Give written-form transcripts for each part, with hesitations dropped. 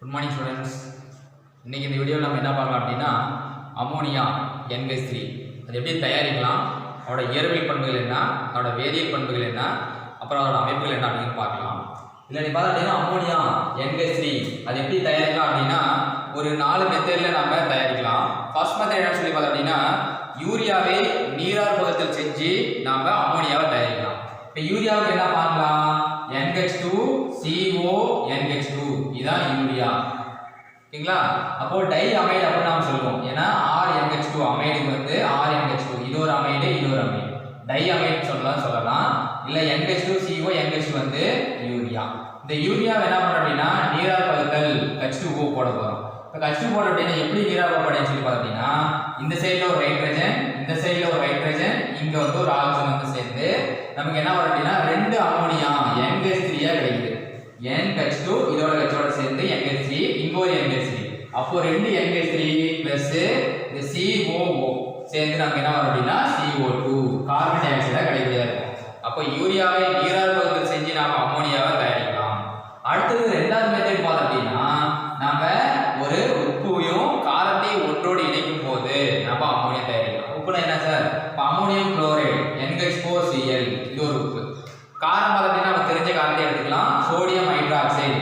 Good morning students. இன்றைக்கி இந்த வீடியோவில் நம்ம என்ன பார்க்கலாம் அப்படின்னா அமோனியா NH3 அது எப்படி தயாரிக்கலாம், அதோட இயற்பியல் பண்புகள் என்ன, அதோட வேதியியல் பண்புகள் என்ன, அப்புறம் அதோட அமைப்புகள் என்ன அப்படின்னு பார்க்கலாம். இல்லை நீ பார்த்தா அப்படின்னா அமோனியா NH3 அது எப்படி தயாரிக்கலாம் அப்படின்னா ஒரு 4 மெத்தடில் நம்ம தயாரிக்கலாம். ஃபர்ஸ்ட் மெத்தட் என்ன சொல்லி பார்த்தோம் அப்படின்னா யூரியாவை நீராற்பகுத்தில் செஞ்சு நாம் அமோனியாவை தயாரிக்கலாம். இப்போ யூரியாவுக்கு என்ன பார்க்கலாம், NH2CO NH2 இதான் யூரியா. ஓகேங்களா? அப்போ டை அமைடு அப்படின்னு நாம சொல்லுவோம். ஏன்னா RNH2 அமைடுக்கு வந்து RNH2 இது ஒரு அமைடு இது ஒரு அமைடு டை அமைடு சொல்லலாம். இல்ல NH2CO NH2 வந்து யூரியா. இந்த யூரியா என்ன பண்றோம் அப்படின்னா நீராற்பகுத்தல் H2O போட போறோம். இப்போ H2 போட அப்படின்னா எப்படி நீராற்பகுப்படைன்னு சொல்லி பார்த்தீங்கன்னா இந்த சைடுல ஒரு ஹைட்ரஜன் இந்த சைடுல ஒரு ஹைட்ரஜன் இங்க வந்து ஒரு ஆக்சிஜன் வந்து சேர்ந்து நமக்கு என்ன வரும் அப்படின்னா ரெண்டு அமோனியா NH3 கிடைக்குது. NH2 இதோட H ஓட சேர்ந்து NH3 இங்க ஒரு NH3. அப்போ ரெண்டு NH3 பிளஸ் இந்த COO சேர்ந்து நமக்கு என்ன வரும் அப்படின்னா CO2 கார்பன் டை ஆக்சைடா கிடைக்குதா இருக்கும். அப்போ யூரியாவை நீராற்பகுத்தல் செஞ்சு நாம அமோனியாவை தயாரிக்கலாம். அடுத்தது ரெண்டாவது மெத்தட் பார்த்தோம் அப்படின்னா நாம ஒரு உப்பையும் காரத்தையும் ஒன்றோடு இணைக்கும் போது நம்ம அமோனியா தயாரிக்கலாம். உப்புனா என்ன சார்? இப்போ அமோனியம் குளோரைடு NH4Cl இது ஒரு உப்பு. காரம் பார்த்தீங்கன்னா நம்ம தெரிஞ்ச காரத்தை எடுத்துக்கலாம். சோடியம் ஹைட்ராக்சைடு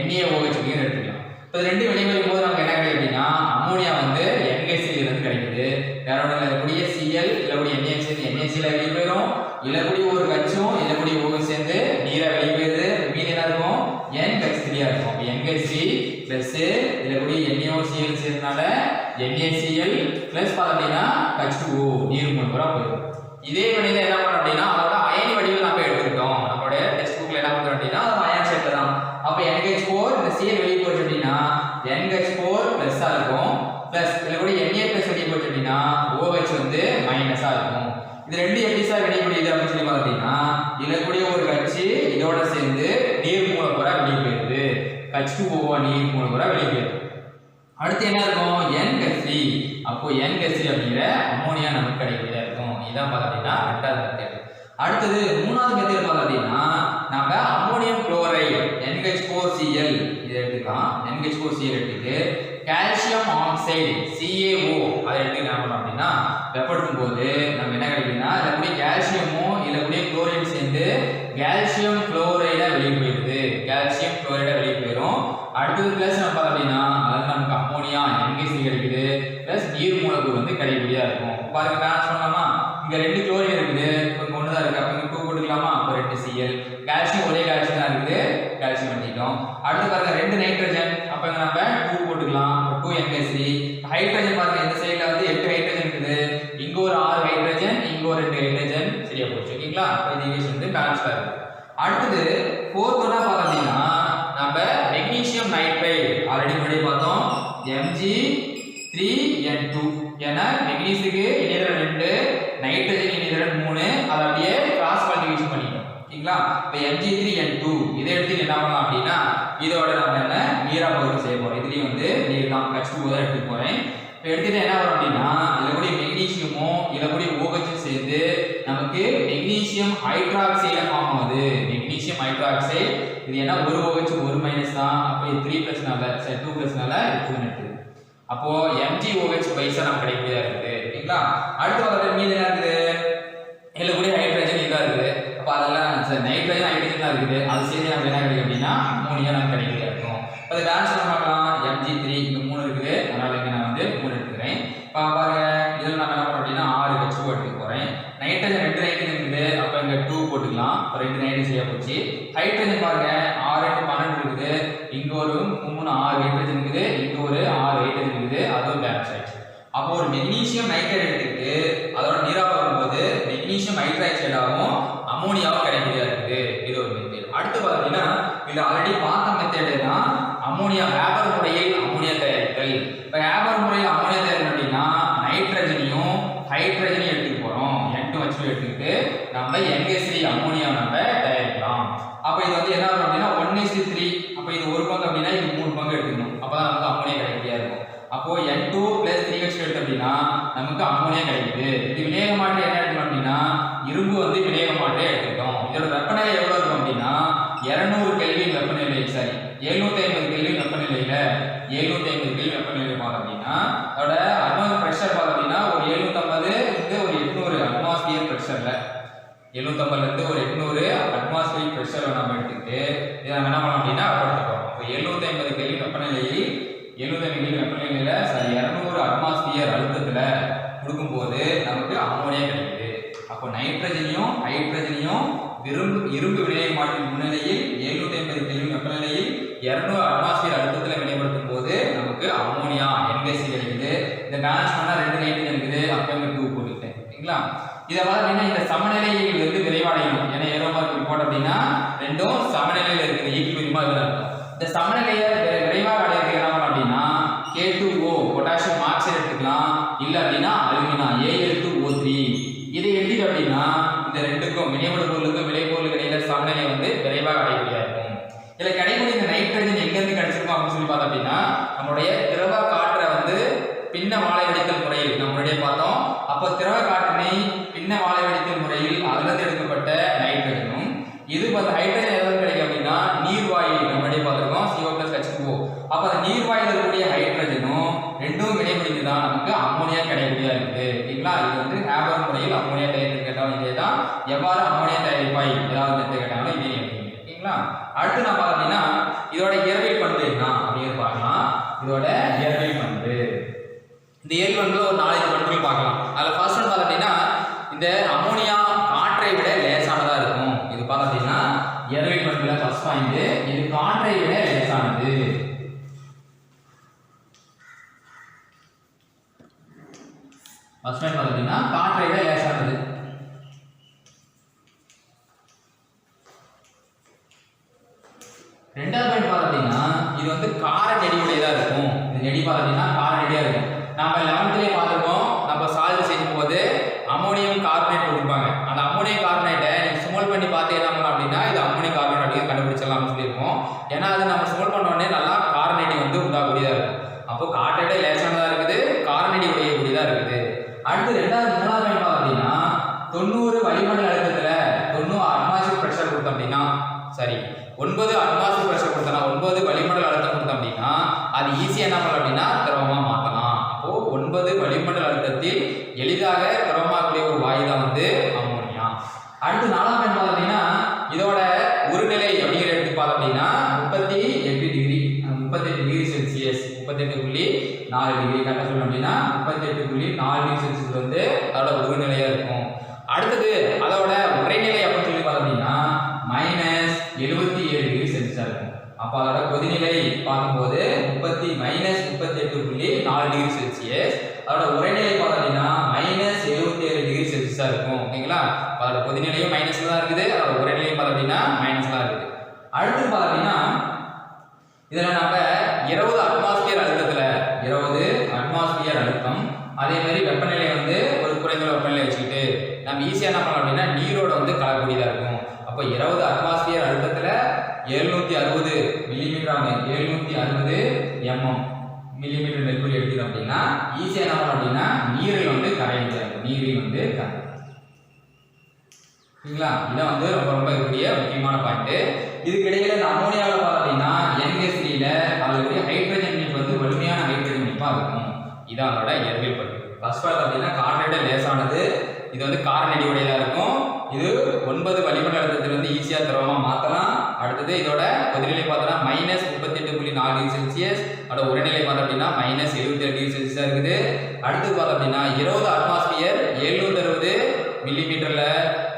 NaOH எடுத்துக்கலாம். இப்போ ரெண்டு வெளிவரும் போது நமக்கு என்ன கிடைக்கும் அப்படின்னா அமோனியா வந்து NH3 இருந்து கிடைக்குது. வேற ஒன்றும் இருக்கக்கூடிய Cl இல்லக்கூடிய NaH சேர்ந்து NaCl வெளியே போயிடும். இல்லக்கூடிய ஒரு கச்சும் இல்லக்கூடிய OH சேர்ந்து நீரா வெளியே போயிடுது. மீதி என்ன இருக்கும்? NH3 இருக்கும். அப்போ NH3 பிளஸ் இல்லக்கூடிய NaOCl சேர்ந்தனால NaCl பிளஸ் பார்த்தீங்கன்னா H2O நீர் மூலமா போயிடும். இதே வழியில என்ன பண்ணோம் அப்படின்னா அதோட அயனி வடிவில் நம்ம எடுத்துக்கிட்டோம். நம்மளோட டெக்ஸ்ட் புக்ல என்ன பண்றோம் அப்படின்னா அது அயன் ஷேப்ல தான். அப்ப NH4 இந்த Cl வெளியே போச்சு அப்படின்னா NH4 பிளஸ் ஆ இருக்கும். பிளஸ் இதுல கூட Na பிளஸ் வெளியே போச்சு அப்படின்னா OH வந்து மைனஸ் ஆ இருக்கும். இது ரெண்டு எப்படி சார் வெளிப்படுது அப்படின்னு சொல்லி பார்த்தீங்கன்னா இதுல கூட ஒரு கட்சி இதோட சேர்ந்து நீர் மூலக்கூறா வெளியே போயிடுது. H2O நீர் மூலக்கூறா வெளியே போயிடுது. அடுத்து என்ன இருக்கும்? NH3. அப்போ NH3 அப்படிங்கிற அமோனியா நமக்கு கிடைக்கிறதா இருக்கும். இதான் பார்த்தீங்கன்னா ரெண்டாவது மெத்தட். அடுத்தது மூணாவது மெத்தட் பார்த்தீங்கன்னா நம்ம அமோனியம் குளோரைடு NH4Cl இதை எடுத்துக்கலாம். NH4Cl எடுத்துட்டு கால்சியம் ஆக்சைடு CaO அதை எடுத்து என்ன பண்ணோம் அப்படின்னா வெப்பப்படுத்தும் போது நம்ம என்ன கிடைக்குதுன்னா இதில் கூட கால்சியமோ இல்லை கூட குளோரைடு சேர்ந்து கால்சியம் குளோரைடா வெளியே போயிடுது. கால்சியம் குளோரைடா வெளியே போயிடும். அடுத்தது பிளஸ் நம்ம பார்த்தோம் அப்படின்னா அது நமக்கு அமோனியா NH3 கிடைக்குது. பிளஸ் நீர் மூலக்கூறு வந்து கிடைக்கக்கூடியதா இருக்கும். பாருங்க நான் சொல்லலாமா, இங்க ரெண்டு குளோரைடு இருக்குது, இங்க ஒன்று தான் இருக்கு. அப்போ இங்க 2 போட்டுக்கலாமா? அப்போ 2 Cl. கால்சியம் ஒரே கால்சியம் தான் இருக்குது, கால்சியம் பண்ணிட்டோம். அடுத்து பாருங்க ரெண்டு நைட்ரஜன், அப்போ இங்க நம்ம 2 போட்டுக்கலாம். 2 NH3. ஹைட்ரஜன் பாருங்க இந்த சைடுல வந்து 8 ஹைட்ரஜன் இருக்குது, இங்க ஒரு 6 ஹைட்ரஜன் இங்க ஒரு 2 ஹைட்ரஜன். சரியா போச்சு. ஓகேங்களா? இப்போ இந்த ஈக்குவேஷன் வந்து பேலன்ஸ்டா இருக்கு. அடுத்தது ஃபோர்த் ஒன்னா பார்த்தீங்கன்னா நம்ம மெக்னீசியம் நைட்ரைடு ஆல்ரெடி முன்னாடி பார்த்தோம் Mg3N2. ஏன்னா மெக்னீசியத்துக்கு இணையதளம் 2 நைட்ரஜன் இணையதளம் 3 அதை அப்படியே கிராஸ் மல்டிபிகேஷன் பண்ணிட்டோம். ஓகேங்களா? இப்போ Mg3N2 இதை எடுத்து என்ன பண்ணலாம் அப்படின்னா இதோட நம்ம என்ன நீரா பகுதி செய்ய போறோம். இதுலயும் வந்து நீர் தான் H2O தான் எடுத்து போறேன். இப்போ எடுத்துட்டு என்ன வரும் அப்படின்னா இதில் கூட மெக்னீசியமும் இதில் கூட OH சேர்ந்து நமக்கு மெக்னீசியம் ஹைட்ராக்சைடு ஃபார்ம் ஆகுது. மெக்னீசியம் ஹைட்ராக்சைடு இது என்ன ஒரு OH ஒரு மைனஸ் தான். அப்போ இது 3 பிளஸ்னால 2 பிளஸ்னால 2 இருக்குது. அப்போ MgOH பைசா நமக்கு கிடைக்கிறதா இருக்குது. ஓகேங்களா? அடுத்து வந்து மீதி என்ன இருக்குது? இதில் கூட ஹைட்ரஜன் இதாக இருக்குது. அப்போ அதெல்லாம் நைட்ரஜன் ஹைட்ரஜன் தான் இருக்குது. அது சேர்ந்து நமக்கு என்ன கிடைக்கும் அப்படின்னா அமோனியா நமக்கு கிடைக்கிறதா இருக்கும். அது டான்ஸ் பார்க்கலாம். Mg3 இங்க 3 இருக்குது, அதனால இங்க நான் வந்து 3 எடுத்துக்கிறேன். இப்போ பாருங்க இதில் நம்ம என்ன பண்ணுறோம் அப்படின்னா 6 H2O எடுத்துக்க போகிறேன். நைட்ரஜன் 2 நைட்ரஜன் இருக்குது, அப்போ இங்கே 2 போட்டுக்கலாம். இப்போ 2 நைட்ரஜன் சரியா போச்சு. ஹைட்ரஜன் பாருங்க 6 × 12 இருக்குது, இங்க ஒரு 3 6 ஹைட்ரஜன் இருக்குது, இங்க ஒரு 6 ஹைட்ரஜன் இருக்குது, அதுவும் பேலன்ஸ் ஆயிடுச்சு. அப்போ ஒரு மெக்னீசியம் நைட்ரைடு எடுத்துக்கிட்டு அதோட நீரா பார்க்கும்போது மெக்னீசியம் ஹைட்ராக்சைடாகவும் அமோனியாவும் கிடைக்கிறதா இருக்குது. இது ஒரு மெத்தட். அடுத்து பார்த்தீங்கன்னா இதில் ஆல்ரெடி பார்த்த மெத்தட்னா அமோனியா ஹேபர் முறையில் அமோனியா தயாரித்தல். இப்போ ஹேபர் முறையில் அமோனியா தயாரிக்கணும் அப்படின்னா நைட்ரஜனையும் ஹைட்ரஜனையும் எடுத்துக்க போகிறோம். N2H2 எடுத்துக்கிட்டு நம்ம NH3 அமோனியா நம்ம தயாரிக்கலாம். அப்போ இது வந்து என்ன வரும் அப்படின்னா 1:3. அப்போ இது ஒரு பங்கு அப்படின்னா இது 3 பங்கு எடுத்துக்கணும். அப்போ தான் நமக்கு அமோனியா கிடைக்கிறதா இருக்கும். அப்போ N2 + 3H2 எடுத்து அப்படின்னா நமக்கு அமோனியா கிடைக்குது. இது வினைவேக மாற்று என்ன எடுக்கணும் அப்படின்னா இரும்பு வந்து வினைவேக மாற்று எடுத்துக்கிட்டோம். இதோட வெப்பநிலை எவ்வளவு இருக்கும் அப்படின்னா 200 கெல்வின் வெப்பநிலை 750 கெல்வின் வெப்பநிலையில 750 கெல்வின் வெப்பநிலை பார்த்தோம் அப்படின்னா அதோட அட்மாஸ்பியர் பிரஷர் பார்த்தோம் அப்படின்னா ஒரு 750 இருந்து ஒரு 800 அட்மாஸ்பியர் பிரஷர்ல 750 இருந்து ஒரு 800 அட்மாஸ்பியர் பிரஷர்ல நம்ம எடுத்துக்கிட்டு இதை நம்ம என்ன பண்ணலாம் அப்படின்னா படுத்துக்கிறோம். இப்போ 750 கெல்வின் வெப்பநிலையில் 750 கெல்வின் வெப்பநிலையில 200 அட்மாஸ்பியர் அழுத்தத்துல கொடுக்கும்போது நமக்கு அம்மோனியா கிடைக்குது. அப்போ நைட்ரஜனையும் ஹைட்ரஜனையும் இரும்பு வினைமாற்றி முன்னிலையில் 750 கெல்வின் வெப்பநிலையில் 200 அட்மாஸ்பியர் அழுத்தத்தில் வினைப்படுத்தும் போது நமக்கு அம்மோனியா NH3 கிடைக்குது. இந்த பேலன்ஸ் பண்ணா 2 நைட்ரஜன் இருக்குது, அப்போ 2 போட்டுட்டேன். ஓகேங்களா? இதை பார்த்தீங்கன்னா இந்த சமநிலையில் வந்து விரைவடையணும். ஏன்னா ஏரோமார்க் போட்டோம் அப்படின்னா ரெண்டும் சமநிலையில் இருக்குது, ஈக்குவலியமா இருக்கும். இந்த சமநிலையை விரைவாக அடையிறதுக்கு என்ன பண்ணலாம் அப்படின்னா K2O பொட்டாசியம் ஆக்சைடு எடுத்துக்கலாம், இல்லை அப்படின்னா அலுமினா Al2O3 இதை எடுத்துட்டு அப்படின்னா இந்த ரெண்டுக்கும் வினைபடு பொருளுக்கும் விளைபொருளுக்கு இடையில சமநிலை வந்து விரைவாக அடையக்கூடியதா இருக்கும். இதுல கிடைக்கக்கூடிய இந்த நைட்ரஜன் எங்க இருந்து கிடைச்சிருக்கும் அப்படின்னு சொல்லி பார்த்தோம் அப்படின்னா நம்மளுடைய திரவ காற்றை வந்து பின்ன வாழை வடித்தல் முறையில் நம்மளுடைய பார்த்தோம். அப்போ திரவ காற்றினை பின்ன வாழை வடித்தல் முறையில் அதிலிருந்து எடுக்கப்பட்ட நைட்ரஜனும் இது வந்து ஹைட்ரஜன் எதாவது கிடைக்கும் அப்படின்னா நீர்வாயு நம்மளுடைய பார்த்துருக்கோம் CO+H2O. அப்போ அந்த நீர்வாயில் இருக்கக்கூடிய ஹைட்ரஜனும் ரெண்டும் வினைபுரிந்து தான் நமக்கு அம்மோனியா கிடைக்கக்கூடியதா இருக்குது. சரிங்களா? இது வந்து ஹேபர் முறையில் அம்மோனியா தயாரித்து கேட்டாலும் இதே தான், எவ்வாறு அம்மோனியா தயாரிப்பாய் ஏதாவது கேட்டாலும் இதே அப்படிங்க. ஓகேங்களா? அடுத்து நான் பார்த்தோம் அப்படின்னா இதோட இயற்பியல் பண்பு என்ன அப்படின்னு பார்க்கலாம். இதோட இயற்பியல் பண்பு இந்த இயற்பியல் பண்புல ஒரு 4 பண்புகள் பார்க்கலாம். அதில் ஃபர்ஸ்ட் ஒன் பார்த்தோம் அப்படின்னா இந்த அம்மோனியா காற்றை விட லேசானதா இருக்கும். இது பார்த்தோம் அப்படின்னா இயற்பியல் பண்புல ஃபர்ஸ்ட் பாயிண்ட், இது காற்றை விட லேசானது. ஃபர்ஸ்ட் பாயிண்ட் பார்த்தோம் அப்படின்னா காற்றை விட லேசானது. ரெண்டாவது பாயிண்ட் பார்த்தோம் அப்படின்னா இது வந்து கார நெடியுடையதா இருக்கும். இது நெடி பார்த்தோம் அப்படின்னா கார நெடியா இருக்கும். நம்ம 11லேயே பார்த்துருக்கோம், நம்ம சால்ட் செய்யும் போது அம்மோனியம் கார்பனேட் கொடுப்பாங்க. அந்த அம்மோனியம் கார்பனேட்டை நீங்கள் ஸ்மோல் பண்ணி பார்த்து என்ன பண்ணலாம் அப்படின்னா இது அம்மோனியம் கார்பனேட் அப்படின்னு கண்டுபிடிச்சிடலாம்னு சொல்லியிருக்கோம். ஏன்னா அது நம்ம ஸ்மோல் பண்ண உடனே நல்லா காரநெடி வந்து உண்டாகக்கூடியதாக இருக்கும். அப்போ காற்றோட லேசானதாக இருக்குது, காரநெடி உடையக்கூடியதாக இருக்குது. அடுத்து மூணாவது பாயிண்ட் பார்த்தோம் அப்படின்னா 90 வளிமண்டல அழுத்தத்தில் 90 அட்மாஸ்பியர் பிரஷர் கொடுத்தோம் அப்படின்னா சரி 9 அட்மாஸ்பியர் பிரஷர் கொடுத்தோம்னா 9 வளிமண்டல அழுத்தம் கொடுத்தோம் அப்படின்னா அது ஈஸியாக என்ன பண்ணலாம் அப்படின்னா திரவமாக மாற்றலாம். அப்போ 9 வளிமண்டல அழுத்தத்தில் எளிதாக திரவமாகக்கூடிய ஒரு வாயு தான் வந்து அம்மோனியா. அடுத்து 4வது பாயிண்ட் பார்த்தோம் அப்படின்னா இதோட உருநிலை அப்படிங்கிற எடுத்து பார்த்தோம் அப்படின்னா 38 டிகிரி செல்சியஸ் 38.4 டிகிரி கரெக்டாக சொல்லணும் அப்படின்னா 38.4 டிகிரி செல்சியஸ் வந்து அதோட உருநிலையா இருக்கும். அடுத்தது அதோட உறைநிலை அப்படின்னு சொல்லி பார்த்தோம் அப்படின்னா -77 டிகிரி செல்சியஸா இருக்கும். அப்போ அதோட கொதிநிலை பார்க்கும்போது -38.4 டிகிரி செல்சியஸ், அதோட உறைநிலை பார்த்தோம் அப்படின்னா -77 டிகிரி செல்சியஸா இருக்கும். ஓகேங்களா? அதோட கொதிநிலையும் மைனஸ்ல தான் இருக்குது, அதோட உறைநிலையும் பார்த்தோம் அப்படின்னா மைனஸ்ல தான் இருக்குது. அடுத்து பார்த்தோம் அப்படின்னா இதில் நம்ம 20 அட்மாஸ்பியர் அழுத்தத்தில் 20 அட்மாஸ்பியர் அழுத்தம் அதே மாதிரி வெப்பநிலை வந்து ஒரு குறைந்த வெப்பநிலை வச்சுக்கிட்டு நம்ம ஈஸியாக என்ன பண்ணலாம் அப்படின்னா நீரோட வந்து கலக்கூடியதாக இருக்கும். அப்போ 20 அட்மாஸ்பியர் அழுத்தத்தில் 760 மில்லிமீட்டர் 760 மில்லிமீட்டர் மெர்க்குரி எடுத்துக்கிறோம் அப்படின்னா ஈஸியாக என்ன பண்ணலாம் அப்படின்னா நீரில் வந்து கரைய நீரில் வந்து கரை. சரிங்களா? இதான் வந்து ரொம்ப ரொம்ப இருக்கக்கூடிய முக்கியமான பாயிண்ட். இதுக்கு இடையில இந்த அம்மோனியாவில் பார்த்தோம் அப்படின்னா NH3ல அதில் ஹைட்ரஜன் இணைப்பு வந்து வலிமையான ஹைட்ரஜன் இணைப்பாக இருக்கும். இதான் அதோட இயற்பியல் பண்பு. ஃபர்ஸ்ட் பார்த்தோம் அப்படின்னா காற்றோட லேசானது, இது வந்து காரநெடி உடையதாக இருக்கும். இது 9 வளிமண்டல அழுத்தத்தில் வந்து ஈஸியாக திரவமாக மாற்றலாம். அடுத்தது இதோட கொதிநிலை பார்த்தோம்னா -38.4 டிகிரி செல்சியஸ், அதோட உறைநிலை பார்த்தோம் அப்படின்னா -77 டிகிரி செல்சியஸாக இருக்குது. அடுத்தது பார்த்தோம் அப்படின்னா 20 அட்மாஸ்பியர் 760 மில்லிமீட்டரில்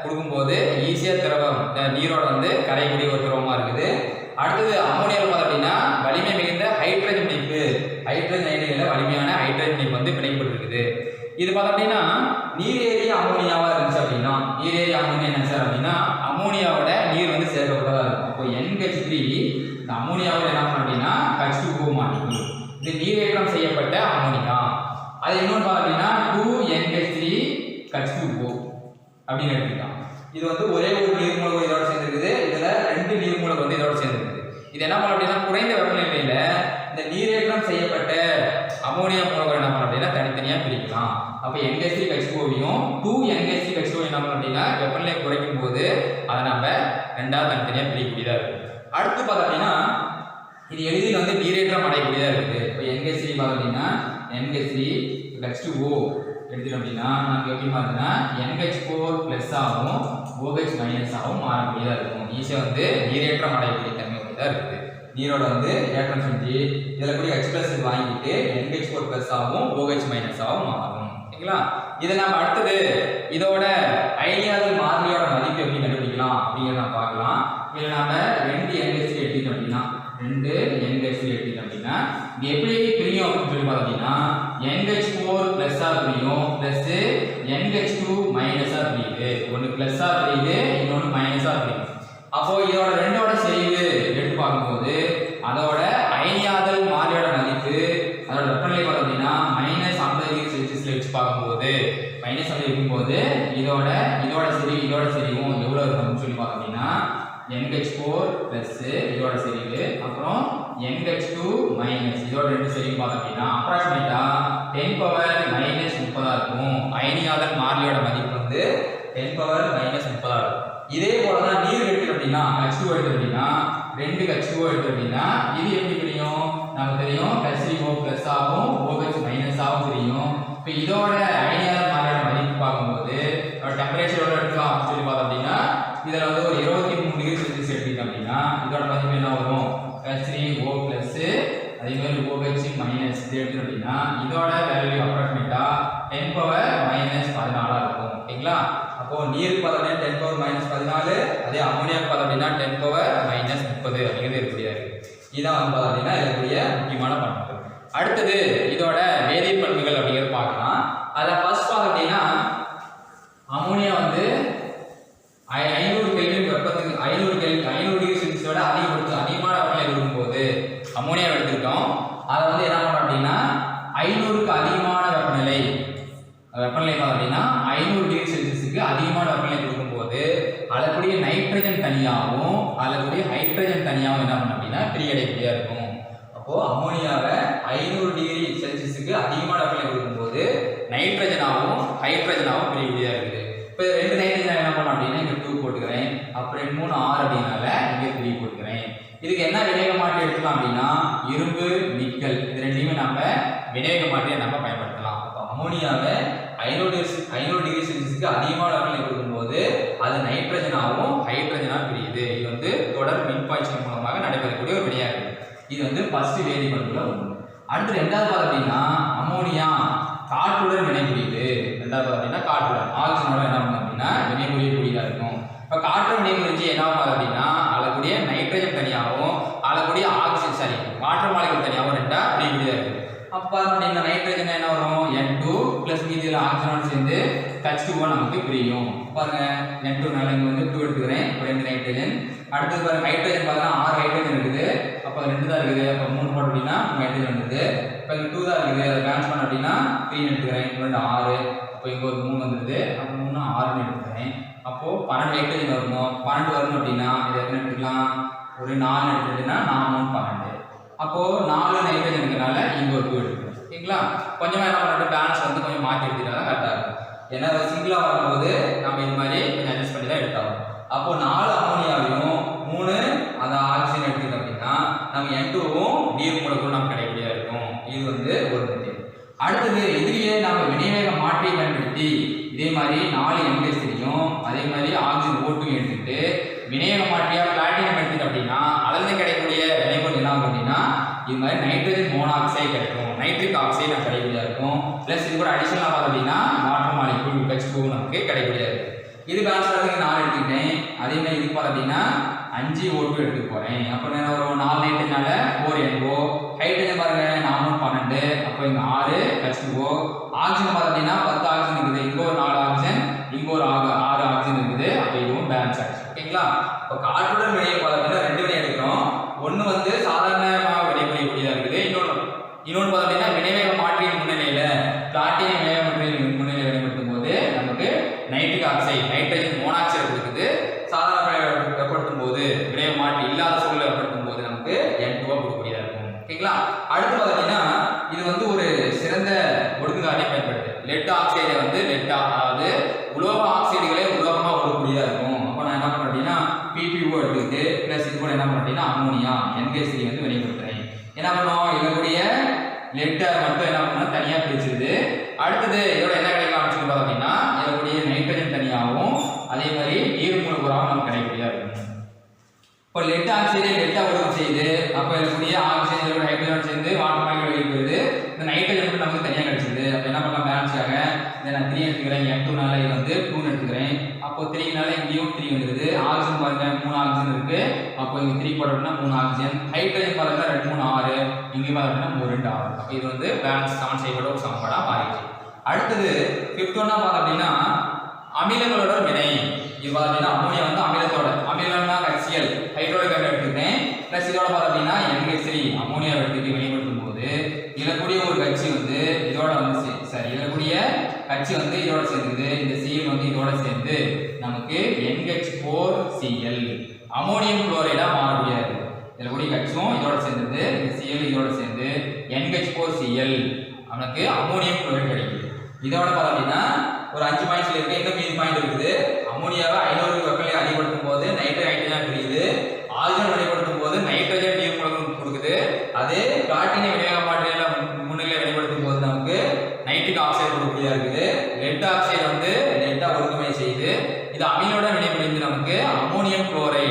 கொடுக்கும்போது ஈஸியாக திரவம் நீரோட வந்து கரையக்கூடிய ஒரு திரவமாக இருக்குது. அடுத்தது அம்மோனியாவில் பார்த்தோம் அப்படின்னா வலிமை மிகுந்த ஹைட்ரஜன் இணைப்பு, ஹைட்ரஜன் அயனிகளில் வலிமையான ஹைட்ரஜன் இணைப்பு வந்து பிணைக்கப்பட்டிருக்குது. இது பார்த்தோம் அப்படின்னா நீரேறிய அம்மோனியாவாக இருந்துச்சு அப்படின்னா நீரேறிய அம்மோனியா என்ன சார் அப்படின்னா அம்மோனியாவோட நீர் வந்து சேர்க்கப்பட்டதாக இருக்கும். அப்போ NH3 இந்த அம்மோனியாவோட என்ன பண்ணணும் அப்படின்னா H2O மாட்டிக்கும். இது நீரேற்றம் செய்யப்பட்ட அம்மோனியா. அது இன்னொன்று பார்த்தோம் அப்படின்னா 2NH3 H2O அப்படின்னு எடுத்துக்கலாம். இது வந்து ஒரே ஒரு நீர்மூலகம் இதோட சேர்ந்துருக்குது, இதுல 2 நீர்மூலகம் வந்து இதோட சேர்ந்துருக்குது. இது என்ன பண்ணலாம் அப்படின்னா குறைந்த வெப்பநிலையில இந்த நீரேற்றம் செய்யப்பட்ட அமோனியா மூலகம் என்ன பண்ணலாம் அப்படின்னா தனித்தனியா பிரிக்கலாம். அப்ப NH3 H2O-வையும் 2NH3 H2O என்ன பண்ணலாம் அப்படின்னா வெப்பநிலை குறைக்கும் போது அதை நம்ம ரெண்டாவது தனித்தனியா பிரிக்கக்கூடியதா இருக்கு. அடுத்து பார்த்தோம் அப்படின்னா இது எளிதில் வந்து நீரேற்றம் அடையக்கூடியதா இருக்குது. பார்த்தீங்கன்னா NH3 நெக்ஸ்ட் O எடுத்துட்டோம் அப்படின்னா நமக்கு எப்படி மாறுதுன்னா NH4 பிளஸ் ஆகும் OH மைனஸ் ஆகும் மாறக்கூடியதாக இருக்கும். ஈஸியாக வந்து நீரேற்றம் அடையக்கூடிய தன்மை தான் இருக்குது. நீரோட வந்து ஏற்றம் செஞ்சு இதில் கூடிய H பிளஸ் வாங்கிட்டு NH4 பிளஸ் ஆகும் OH மைனஸ் ஆகும் மாறும். ஓகேங்களா? இதை நம்ம அடுத்தது இதோட ஐடியாவில் மாறிலியோட மதிப்பு எப்படி கண்டுபிடிக்கலாம் அப்படிங்கிறத பார்க்கலாம். இதில் நாம 2 NH3 எடுத்துட்டோம் அப்படின்னா 2 NH3 எடுத்துட்டோம் அப்படின்னா இது எப்படி பிரியும் அப்படின்னு சொல்லி பார்த்தீங்கன்னா NH4 பிளஸ்ஸா பிரியும் பிளஸ் NH2 மைனஸா பிரியுது. ஒன்று பிளஸ்ஸா பிரியுது இன்னொன்று மைனஸா பிரியுது. அப்போ இதோட ரெண்டோட செறிவு எடுத்து பார்க்கும்போது அதோட அயனியாதல் மாறிலியோட மதிப்பு அதோட வெப்பநிலை பார்த்தீங்கன்னா -50°C வச்சு பார்க்கும்போது -50 இருக்கும்போது இதோட செறிவும் எவ்வளவு இருக்கும்னு சொல்லி பார்த்தீங்கன்னா NH4 பிளஸ் இதோட செறிவு அப்புறம் NH2 மைனஸ் இதோட ரெண்டு செறிவு பார்த்தீங்கன்னா அப்ராக்சிமேட்டா 10⁻−30 இருக்கும். அயனியாதல் மாறிலியோட மதிப்பு வந்து 10⁻−30 இருக்கும். இதே போல தான் நீர் எடுத்து அப்படின்னா H2O எடுத்து அப்படின்னா 2 H2O எடுத்து அப்படின்னா இது எப்படி தெரியும்? நமக்கு தெரியும் H3O பிளஸ் ஆகும் OH மைனஸ் ஆகும் தெரியும். இப்போ இதோட அயனியாதல் மாறிலியோட மதிப்பு பார்க்கும்போது டெம்பரேச்சர் எவ்வளோ எடுக்கலாம் அப்படின்னு சொல்லி பார்த்தோம் அப்படின்னா இதில் வந்து ஒரு 23°C எடுத்துக்கிட்டோம் அப்படின்னா இதோட மதிப்பு என்ன வரும்? H3O பிளஸ் அதே மாதிரி OH மைனஸ் இது எடுத்துக்கிட்டோம் அப்படின்னா இதோட வேல்யூ அப்ராக்சிமேட்டா 10⁻−14 இருக்கும். ஓகேங்களா? அப்போ நீருக்கு பார்த்தோம்னா 10⁻−14 அதே அமோனியாவுக்கு பார்த்தோம் அப்படின்னா 10⁻−30 அப்படிங்கிறது இருக்கக்கூடியது. இதான் வந்து பார்த்தோம் அப்படின்னா இருக்கக்கூடிய முக்கியமான பண்புகள். அடுத்தது இதோட வேதியியல் பண்புகள் அப்படிங்கிறது பார்க்கலாம். அதில் ஃபர்ஸ்ட் பார்த்தோம் அப்படின்னா அமோனியா வந்து 500 கெல்வின் வெப்பத்துக்கு 500°C விட அதிகமான வெப்பநிலை இருக்கும்போது அமோனியா எடுத்துக்கிட்டோம். அதை வந்து என்ன பண்ணோம் அப்படின்னா 500க்கு அதிகமான வெப்பநிலை பார்த்தோம் அப்படின்னா 500°C அதிகமான வெப்பநிலை கொடுக்கும்போது அதற்குரிய நைட்ரஜன் தனியாகவும் அதற்குரிய ஹைட்ரஜன் தனியாகவும் என்ன பண்ணோம் அப்படின்னா பிரியடையக்கூடியதாக இருக்கும். அப்போ அமோனியாவை 500°C அதிகமான வெப்பநிலை கொடுக்கும்போது நைட்ரஜனாகவும் ஹைட்ரஜனாகவும் பிரியக்கூடியதாக இருக்குது. இப்போ 2 நைட்ரஜன் என்ன பண்ணோம் அப்படின்னா இங்கே 2 போட்டுக்கிறேன். அப்புறம் 3 6 அப்படின்னால இங்கே 3 போட்டுக்கிறேன். இதுக்கு என்ன வினைவேக மாற்றி எடுக்கலாம் அப்படின்னா இரும்பு நிக்கல் இது ரெண்டையுமே நம்ம வினைவேக மாற்றியை நம்ம பயன்படுத்தலாம். அப்போ அமோனியாவை 500°C அதிகமான வெப்பநிலை கொடுக்கும்போது அது நைட்ரஜனாகவும் ஹைட்ரஜனாகவும் பிரியுது. இது வந்து தொடர் மின்பாய்ச்சல் மூலமாக நடைபெறக்கூடிய ஒரு வினையாக இருக்குது. இது வந்து ஃபர்ஸ்ட் வேதி பண்புல ஒன்று. அடுத்து ரெண்டாவது பார்த்தோம் அப்படின்னா அமோனியா காற்றுடன் வினைபுரியுது. ரெண்டாவது அப்படின்னா காற்றுடன் ஆக்சிஜனோட என்ன பண்ணும் அப்படின்னா வினைபுரியக்கூடியதாக இருக்கும். இப்போ காற்று வினைபுரிஞ்சு என்ன ஆகும் அப்படின்னா அதற்குரிய நைட்ரஜன் தனியாகவும் அதற்குரிய ஆக்சிஜன் வாட்டர் மாலிகுல் தனியாகவும் ரெண்டா பிரியக்கூடியதாக இருக்குது. அப்போ இந்த நைட்ரஜன் என்ன வரும்? N2 பிளஸ் மீதியில் ஆக்சிஜனோடு சேர்ந்து H2O நமக்கு பிரியும். பாருங்க N2 இங்கே வந்து 2 எடுத்துக்கிறேன். இப்போ 2 நைட்ரஜன். அடுத்தது பாருங்க ஹைட்ரஜன் பார்த்தீங்கன்னா 6 ஹைட்ரஜன் இருக்குது. அப்போ 2 தான் இருக்குது. அப்போ 3 போட்டோம் அப்படின்னா ஹைட்ரஜன் இருக்குது. இப்போ இங்கே 2 தான் இருக்குது. அதை பேலன்ஸ் பண்ண அப்படின்னா 3 எடுத்துக்கிறேன். இப்போ 2 6. அப்போ இங்கே ஒரு 3 வந்துடுது. அப்போ 3 6 எடுத்துக்கிறேன். அப்போது 12 ஹைட்ரஜன் வரணும். 12 வரணும் அப்படின்னா இதை எத்தனை எடுத்துக்கலாம்? ஒரு 4 எடுத்துக்கிட்டீங்கன்னா 4 12. அப்போது 4 நைட்ரஜன் இருக்கிறனால இங்கே ஒரு 2 எடுத்துக்கிறோம். ஓகேங்களா? கொஞ்சமாக என்ன பண்ணிட்டு பேலன்ஸ் வந்து கொஞ்சம் மாற்றி எடுத்துட்டா தான் கரெக்டாக இருக்கும். ஏன்னா சிங்கிளாக வரும்போது நம்ம இது மாதிரி கொஞ்சம் அட்ஜஸ்ட் பண்ணி தான் எடுத்தாகும். அப்போது 4 அமோனியாவையும் 3 அந்த ஆக்சிஜன் எடுத்துக்கிட்டோம் அப்படின்னா நம்ம N2வும் நீர் மூலக்கூறு நமக்கு கிடைக்கக்கூடியதாக இருக்கும். இது வந்து ஒரு மெத்தட். அடுத்தது இதுலேயே நம்ம வினைவேக மாற்றியை பயன்படுத்தி இதே மாதிரி 4 NH3யும் அதே மாதிரி ஆக்சிஜன் O2 எடுத்துக்கிட்டு வினைவேக மாற்றியாக பிளாட்டினம் எடுத்துக்கிட்டோம் அப்படின்னா அதில் கிடைக்கக்கூடிய வினைபொருள் என்ன ஆகும் அப்படின்னா இது மாதிரி நைட்ரஜன் மோனாக்சைடு கிடைக்கும். நைட்ரிக் ஆக்சைடு நமக்கு கிடைக்கக்கூடியதாக இருக்கும். ப்ளஸ் இது கூட அடிஷனலாக பார்த்தோம் அப்படின்னா வாட்டர் மாலிகுல் H2O நமக்கு கிடைக்கக்கூடியதாக இருக்குது. இது பேலன்ஸ் பண்ணுறதுக்கு 4 எடுத்துக்கிட்டேன். அதே மாதிரி இதுக்கு பார்த்தோம் அப்படின்னா 5 O2 எடுத்துக்க போகிறேன். அப்போ என்ன வரும்? 4 நைட்ரஜனால 4 NO. ஹைட்ரஜன் பாருங்க 4 12. அப்போ இங்கே 6 H2O. ஆக்சிஜன் பார்த்தோம் அப்படின்னா 10 ஆக்சிஜன் இருக்குது. இங்கே ஒரு 4 ஆக்சிஜன் இங்கே ஒரு 6 ஆக்சிஜன் இருக்குது. அப்போ இதுவும் பேலன்ஸ் ஆகிடுச்சு. ஓகேங்களா? இப்போ காற்றுடன் வினையை பார்த்தோம் அப்படின்னா 2 வினை எடுக்கிறோம். ஒன்று வந்து சாதாரணமாக வினைபுரியக்கூடியதாக இருக்குது. இன்னொன்று பார்த்தோம் அப்படின்னா வினைவேக மாற்றியின் முன்னிலையில் பிளாட்டினம் வினைவேக மாற்றியின் முன்னிலையில் வினைப்படுத்தும் போது நமக்கு நைட்ரிக் ஆக்சைடு நைட்ரஜன் மோனாக்சைடு கொடுக்குது. சாதாரண வெப்பப்படுத்தும் போது வினைவேக மாற்றி இல்லாத சூழலை வெப்பப்படுத்தும் போது நமக்கு N2 கொடுக்கக்கூடியதாக இருக்கும். ஓகேங்களா? அடுத்து பார்த்தீங்கன்னா இது வந்து ஒரு சிறந்த ஒடுக்குங்காட்டியை பயன்படுது. லெட் ஆக்சைடை வந்து அதாவது உலோக ஆக்சைடுகளே உலோகமாக ஒடுக்கக்கூடியதாக இருக்கும். அப்போ நான் என்ன பண்ணுறேன் அப்படின்னா PPO எடுத்துக்கிட்டு ப்ளஸ் இது கூட என்ன பண்ணுறேன் அப்படின்னா அமோனியா NH3 வந்து வினைப்படுத்துகிறேன். என்ன பண்ணோம்? இதனுடைய லெட்டர் மட்டும் என்ன பண்ணா தனியா பிரிச்சிருது. அடுத்தது இதோட என்ன கிடைக்கலாம் அப்படின்னு பார்த்தோம் அப்படின்னா இதோடைய நைட்ரஜன் தனியாகவும் அதே மாதிரி நீர் மூலக்கூறாகவும் நமக்கு கிடைக்கக்கூடியதா இருக்கும். இப்போ லெட் ஆக்சைடு லெட்டா ஒடுக்கம் செய்யுது. அப்போ இருக்கக்கூடிய ஆக்சிஜன் இதோட ஹைட்ரஜன் சேர்ந்து வாட்டர் மாலிகுல் வெளியே போயிடுது. இந்த நைட்ரஜன் மட்டும் நமக்கு தனியாக கிடைச்சிது. அப்போ என்ன பண்ணலாம் பேலன்ஸ்க்காக இதை நான் 3 எடுத்துக்கிறேன், M2னால இது வந்து 2 எடுத்துக்கிறேன். அப்போ 3னால இங்கேயும் 3 வந்துடுது. ஆக்சிஜன் பாருங்க 3 ஆக்சிஜன் இருக்கு. அப்போ இங்க 3 போட்டோம்னா 3 ஆக்சிஜன். ஹைட்ரஜன் பாருங்க 2 3 6, இங்க பாருங்க 3 2 6. அப்போ இது வந்து பேலன்ஸ் சமன் செய்யப்பட்ட ஒரு சமன்பாடா மாறிடுச்சு. அடுத்தது 5th ஒன்னா பார்த்தோம் அப்படின்னா அமிலங்களோட வினை. இது பார்த்தீங்கன்னா அமோனியா வந்து அமிலத்தோட, அமிலம்னா HCl ஹைட்ரோலிக் அமிலம் எடுத்துக்கிறேன். பிளஸ் இதோட பார்த்தோம் அப்படின்னா NH3 அமோனியா எடுத்துட்டு வினைப்படுத்தும் போது இதற்குரிய ஒரு கட்சி வந்து இதோட வந்து இதற்குரிய கட்சி வந்து இதோட சேர்ந்துக்குது. இந்த Cl வந்து இதோட சேர்ந்து நமக்கு NH4Cl அமோனியம் குளோரைடா மாறக்கூடியது. இதற்குரிய கட்சியும் இதோட சேர்ந்தது, இந்த Cl இதோட சேர்ந்து NH4Cl நமக்கு அமோனியம் குளோரைடு கிடைக்குது. இதோட பார்த்தோம் அப்படின்னா ஒரு 5 பாயிண்ட்ஸ்ல இருக்கு. இந்த மீதி பாயிண்ட் இருக்குது. அமோனியாவை 500 வெப்பநிலை அதிகப்படுத்தும் போது நைட்ரஜன் ஹைட்ரஜன் பிரியுது. ஆக்சிஜன் வெளிப்படுத்தும் போது நைட்ரஜன் நீர் மூலக்கூறு கொடுக்குது. அதே பிளாட்டினை வினையாக மாற்றில முன்னிலை வெளிப்படுத்தும் போது நமக்கு நைட்ரிக் ஆக்சைடு கொடுக்கக்கூடியதா இருக்குது. லெட் ஆக்சைடு வந்து லெட்டா ஒடுக்கமை செய்யுது. இது அமீனோட வினைபுரிந்து நமக்கு அமோனியம் குளோரைடு